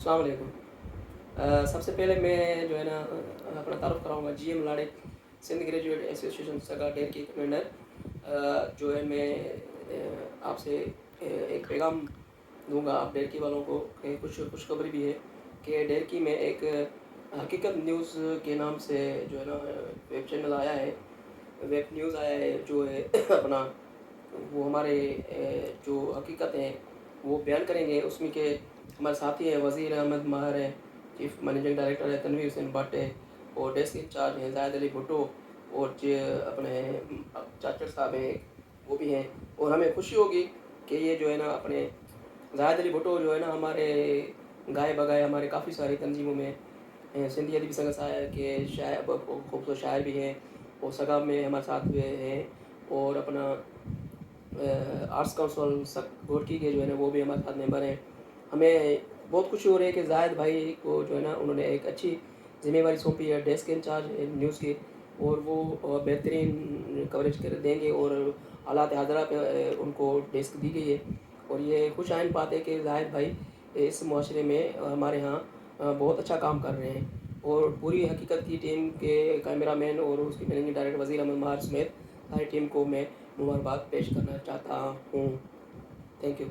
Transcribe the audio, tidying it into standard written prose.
अस्सलाम वालेकुम। सबसे पहले मैं जो है ना अपना तारुफ़ कराऊँगा जीएम लाड़े सिंध ग्रेजुएट एसोसिएशन सगा डेर की कन्वीनर। जो है मैं आपसे एक पैगाम दूँगा आप डेर की वालों को कि कुछ खुशखबरी भी है कि डेर की में एक हकीकत न्यूज़ के नाम से जो है ना वेब चैनल आया है, वेब न्यूज़ आया है जो है अपना वो हमारे जो हकीकत हैं वो बयान करेंगे। उसमें के हमारे साथी हैं वज़ीर अहमद माहिर है, चीफ मैनेजिंग डायरेक्टर है तनवीर हुसैन भट्ट है, और डेस्क इंचार्ज हैं ज़ाहिद अली भुट्टो, और अपने चाचड़ साहब हैं वो भी हैं। और हमें खुशी होगी कि ये जो है ना अपने ज़ाहिद अली भुट्टो जो है ना हमारे गाए बगाए हमारे काफ़ी सारी तंजीमों में सिंधी अदबी संघ के शायर खूबसूरत शायर भी हैं, और सगाब में हमारे साथ हुए हैं, और अपना आर्ट्स काउंसिल घोटकी के जो है ना वो भी हमारे साथ मेंबर हैं। हमें बहुत खुशी हो रही है कि ज़ाहिद भाई को जो है ना उन्होंने एक अच्छी ज़िम्मेवारी सौंपी है, डेस्क इंचार्ज है न्यूज़ की, और वो बेहतरीन कवरेज कर देंगे, और हालात हाज़रा पे उनको डेस्क दी गई है। और ये खुश आइन बात है कि ज़ाहिद भाई इस मुआशरे में हमारे यहाँ बहुत अच्छा काम कर रहे हैं, और पूरी हकीकत की टीम के कैमरामैन और उसकी मैनेजिंग डायरेक्टर वज़ीर अहमद माहिर समेत सारी टीम को मैं मुबारकबाद पेश करना चाहता हूँ। Thank you.